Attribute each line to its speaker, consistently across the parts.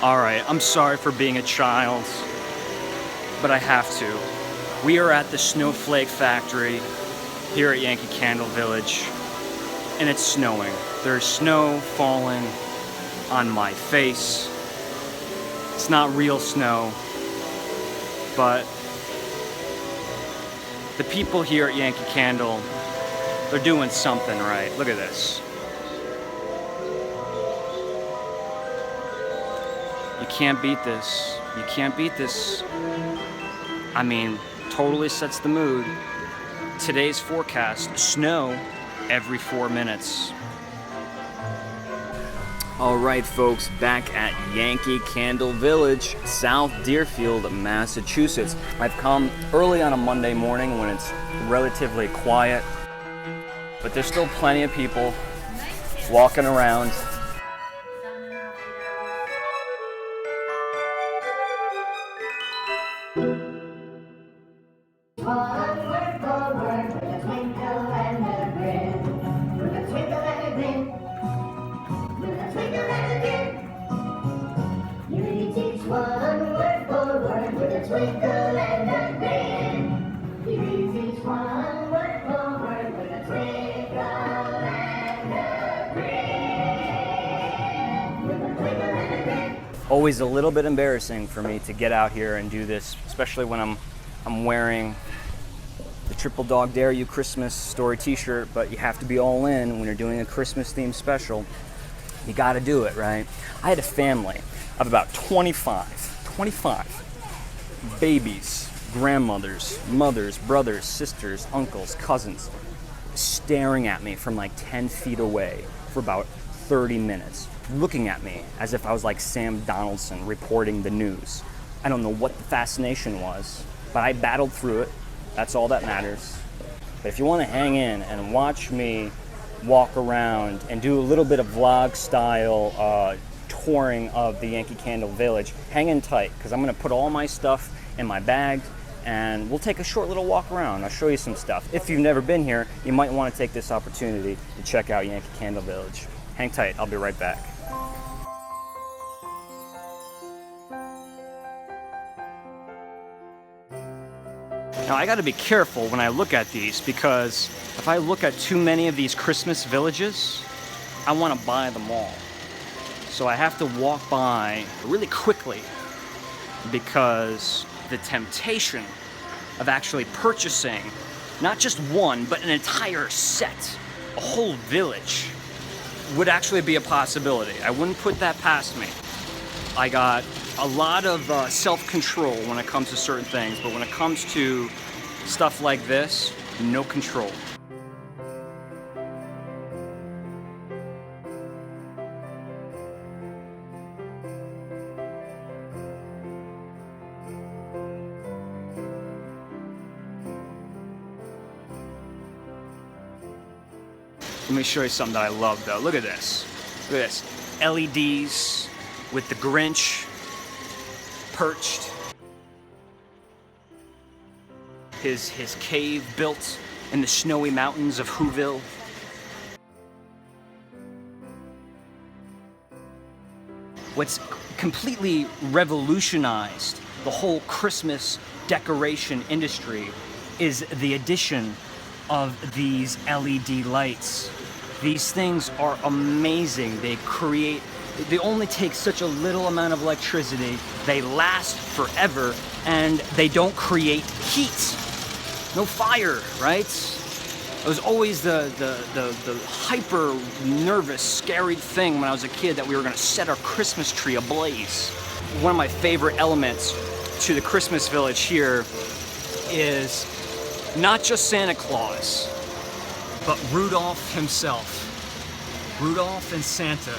Speaker 1: Alright, I'm sorry for being a child, but I have to. We are at the Snowflake Factory here at Yankee Candle Village, and it's snowing. There's snow falling on my face. It's not real snow, but the people here at Yankee Candle, they're doing something right. Look at this. You can't beat this. You can't beat this. I mean, totally sets the mood. Today's forecast, snow every 4 minutes. All right, folks, back at Yankee Candle Village, South Deerfield, Massachusetts. I've come early on a Monday morning when it's relatively quiet, but there's still plenty of people walking around. Always a little bit embarrassing for me to get out here and do this, especially when I'm wearing the Triple Dog Dare You Christmas Story t-shirt, but you have to be all in when you're doing a Christmas themed special. You gotta do it, right? I had a family of about 25 babies, grandmothers, mothers, brothers, sisters, uncles, cousins, staring at me from like 10 feet away for about 30 minutes, looking at me as if I was like Sam Donaldson reporting the news. I don't know what the fascination was, but I battled through it. That's all that matters. But if you want to hang in and watch me walk around and do a little bit of vlog style touring of the Yankee Candle Village, hang in tight, because I'm going to put all my stuff in my bag and we'll take a short little walk around. I'll show you some stuff. If you've never been here, you might want to take this opportunity to check out Yankee Candle Village. Hang tight, I'll be right back. Now I gotta be careful when I look at these, because if I look at too many of these Christmas villages, I wanna buy them all. So I have to walk by really quickly, because the temptation of actually purchasing not just one, but an entire set, a whole village, would actually be a possibility. I wouldn't put that past me. I got a lot of self-control when it comes to certain things, but when it comes to stuff like this, no control. Let me show you something that I love though. Look at this. Look at this. LEDs with the Grinch perched. His cave built in the snowy mountains of Whoville. What's completely revolutionized the whole Christmas decoration industry is the addition of these LED lights. These things are amazing. They only take such a little amount of electricity, they last forever, and they don't create heat. No fire, right? It was always the hyper nervous, scary thing when I was a kid that we were gonna set our Christmas tree ablaze. One of my favorite elements to the Christmas village here is not just Santa Claus, but Rudolph himself. Rudolph and Santa.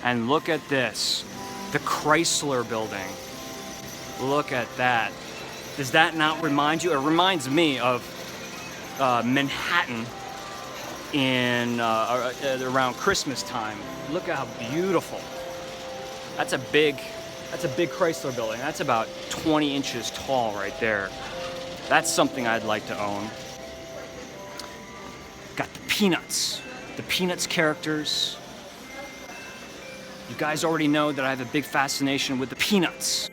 Speaker 1: And look at this, the Chrysler Building. Look at that. Does that not remind you? It reminds me of Manhattan in around Christmas time. Look at how beautiful. That's a big Chrysler Building. That's about 20 inches tall right there. That's something I'd like to own. Got the Peanuts. The Peanuts characters. You guys already know that I have a big fascination with the Peanuts.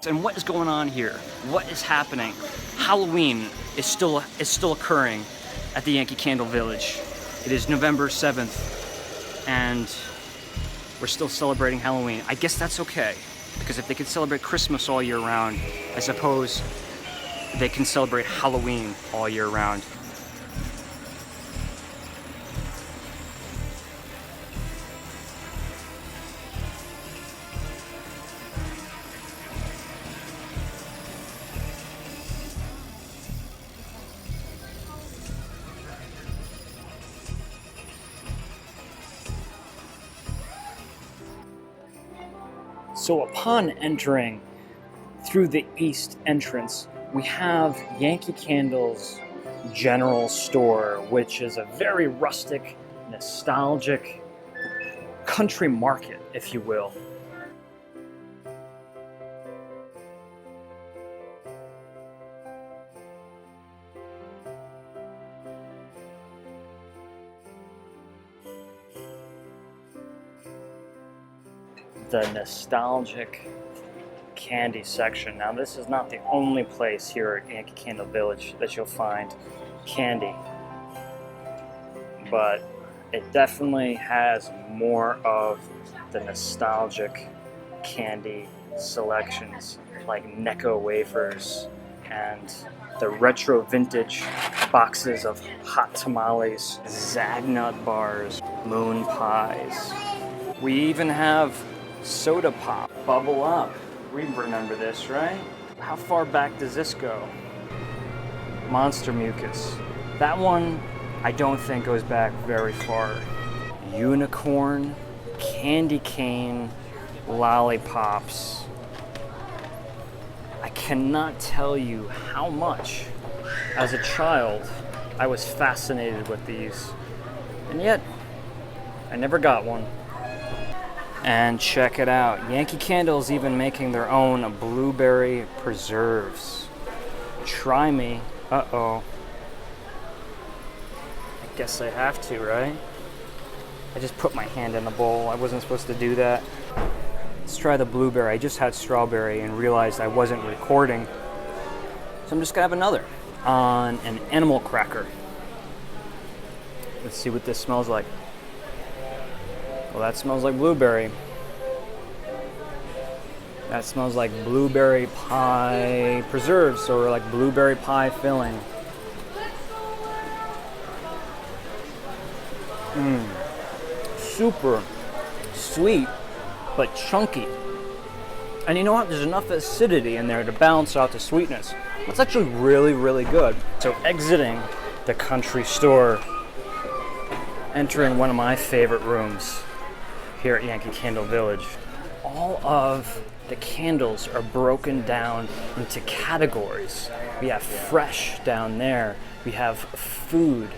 Speaker 1: And what is going on here? What is happening? Halloween is still occurring at the Yankee Candle Village. It is November 7th, and we're still celebrating Halloween. I guess that's okay, because if they can celebrate Christmas all year round, I suppose they can celebrate Halloween all year round. So upon entering through the east entrance, we have Yankee Candle's general store, which is a very rustic, nostalgic country market, if you will. The nostalgic candy section. Now, this is not the only place here at Yankee Candle Village that you'll find candy, but it definitely has more of the nostalgic candy selections, like Necco wafers and the retro vintage boxes of hot tamales, Zagnut bars, moon pies. We even have soda pop, bubble up. We remember this, right? How far back does this go? Monster mucus. That one I don't think goes back very far. Unicorn, candy cane, lollipops. I cannot tell you how much as a child I was fascinated with these, and yet I never got one. And check it out, Yankee Candle's even making their own blueberry preserves. Try me. Uh-oh. I guess I have to, right? I just put my hand in the bowl. I wasn't supposed to do that. Let's try the blueberry. I just had strawberry and realized I wasn't recording. So I'm just gonna have another on an animal cracker. Let's see what this smells like. Well, that smells like blueberry. That smells like blueberry pie preserves, or like blueberry pie filling. Super sweet, but chunky. And you know what? There's enough acidity in there to balance out the sweetness. It's actually really, really good. So exiting the country store, entering one of my favorite rooms here at Yankee Candle Village. All of the candles are broken down into categories. We have fresh down there. We have food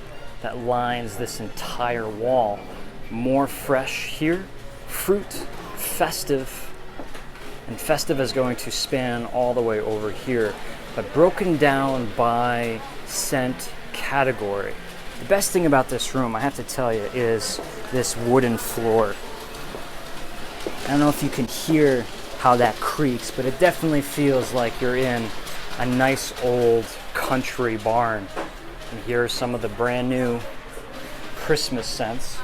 Speaker 1: that lines this entire wall. More fresh here, fruit, festive, and festive is going to span all the way over here, but broken down by scent category. The best thing about this room, I have to tell you, is this wooden floor. I don't know if you can hear how that creaks, but it definitely feels like you're in a nice old country barn. And here are some of the brand new Christmas scents.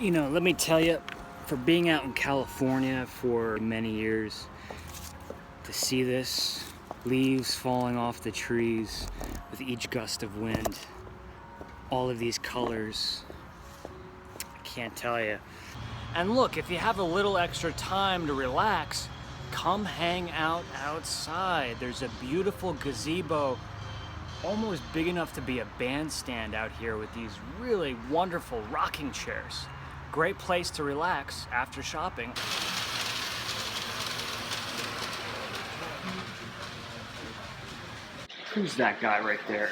Speaker 1: You know, let me tell you, for being out in California for many years, to see this, leaves falling off the trees with each gust of wind, all of these colors, I can't tell you. And look, if you have a little extra time to relax, come hang out outside. There's a beautiful gazebo, almost big enough to be a bandstand out here, with these really wonderful rocking chairs. Great place to relax after shopping. Who's that guy right there?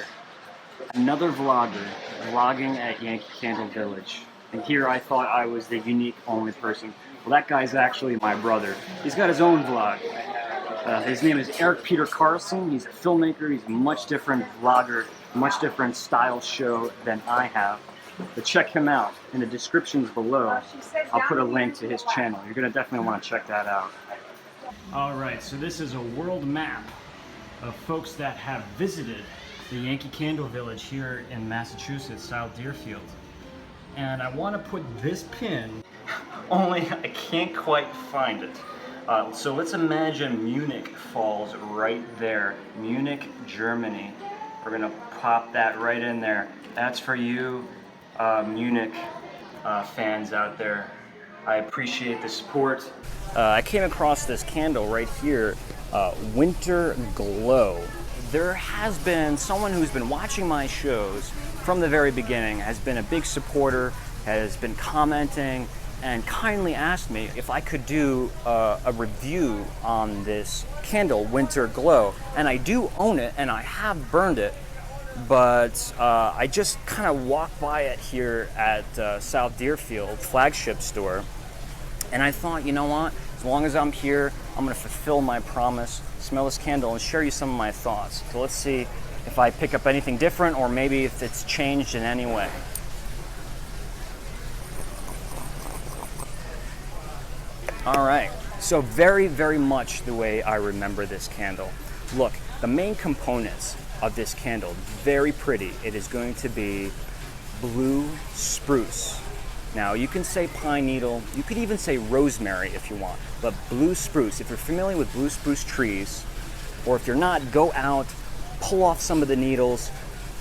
Speaker 1: Another vlogger, vlogging at Yankee Candle Village. And here I thought I was the unique only person. Well, that guy's actually my brother. He's got his own vlog. His name is Eric Peter Carlson. He's a filmmaker. He's a much different vlogger, much different style show than I have. But check him out. In the descriptions below, I'll put a link to his channel. You're going to definitely want to check that out. Alright, so this is a world map of folks that have visited the Yankee Candle Village here in Massachusetts, South Deerfield. And I want to put this pin, only I can't quite find it. So let's imagine Munich falls right there. Munich, Germany. We're gonna pop that right in there. That's for you, Munich fans out there. I appreciate the support. I came across this candle right here, Winter Glow. There has been someone who's been watching my shows from the very beginning, has been a big supporter, has been commenting, and kindly asked me if I could do a review on this candle, Winter Glow. And I do own it, and I have burned it, but I just kind of walked by it here at South Deerfield Flagship store, and I thought, you know what, as long as I'm here, I'm going to fulfill my promise, smell this candle, and share you some of my thoughts. So let's see if I pick up anything different, or maybe if it's changed in any way. All right, so very, very much the way I remember this candle. Look, the main components of this candle, very pretty. It is going to be blue spruce. Now, you can say pine needle, you could even say rosemary if you want, but blue spruce, if you're familiar with blue spruce trees, or if you're not, go out, pull off some of the needles,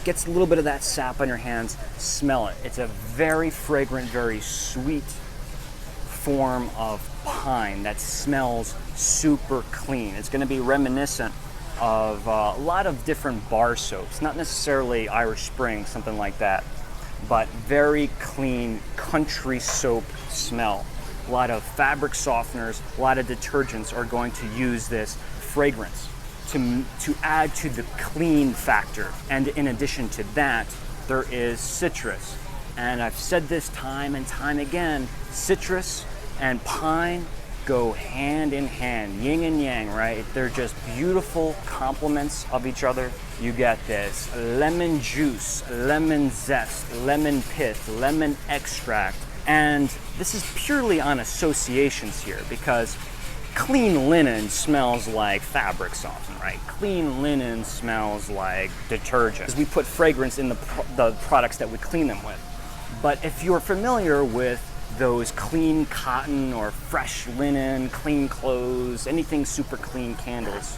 Speaker 1: gets a little bit of that sap on your hands, smell it. It's a very fragrant, very sweet form of pine that smells super clean. It's going to be reminiscent of a lot of different bar soaps, not necessarily Irish Spring, something like that, but very clean country soap smell. A lot of fabric softeners, a lot of detergents are going to use this fragrance to add to the clean factor. And in addition to that, there is citrus. And I've said this time and time again, citrus and pine go hand in hand, yin and yang, right? They're just beautiful complements of each other. You get this lemon juice, lemon zest, lemon pith, lemon extract. And this is purely on associations here, because clean linen smells like fabric softener, right? Clean linen smells like detergent. We put fragrance in the products that we clean them with. But if you're familiar with those clean cotton or fresh linen, clean clothes, anything super clean candles,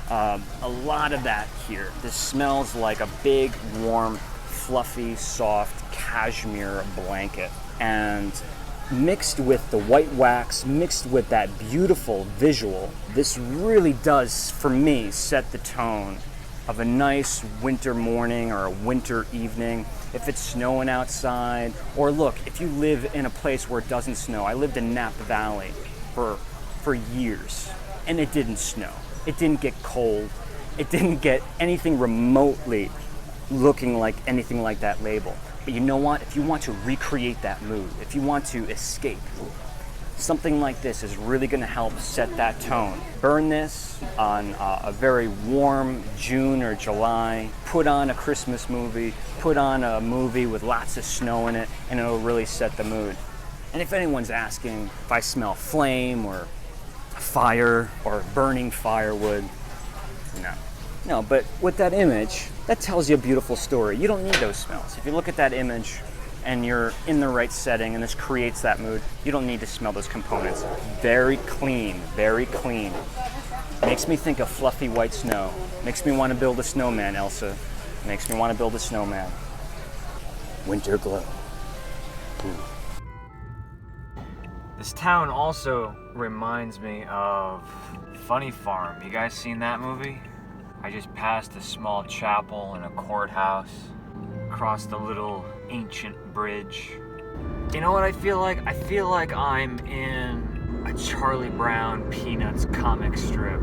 Speaker 1: a lot of that here. This smells like a big, warm, fluffy, soft cashmere blanket. And mixed with the white wax, mixed with that beautiful visual, this really does, for me, set the tone of a nice winter morning or a winter evening. If it's snowing outside, or look, if you live in a place where it doesn't snow. I lived in Napa Valley for years, and it didn't snow. It didn't get cold. It didn't get anything remotely looking like anything like that label. But you know what? If you want to recreate that mood, if you want to escape, something like this is really going to help set that tone. Burn this on a very warm June or July. Put on a Christmas movie. Put on a movie with lots of snow in it, and it'll really set the mood. And if anyone's asking if I smell flame or fire or burning firewood, no. But with that image, that tells you a beautiful story. You don't need those smells. If you look at that image and you're in the right setting and this creates that mood, you don't need to smell those components. Very clean, very clean. Makes me think of fluffy white snow. Makes me want to build a snowman, Elsa. Makes me want to build a snowman. Winter Glow. Ooh.
Speaker 2: This town also reminds me of Funny Farm. You guys seen that movie? I just passed a small chapel and a courthouse, crossed a little ancient bridge. You know what I feel like? I feel like I'm in a Charlie Brown Peanuts comic strip.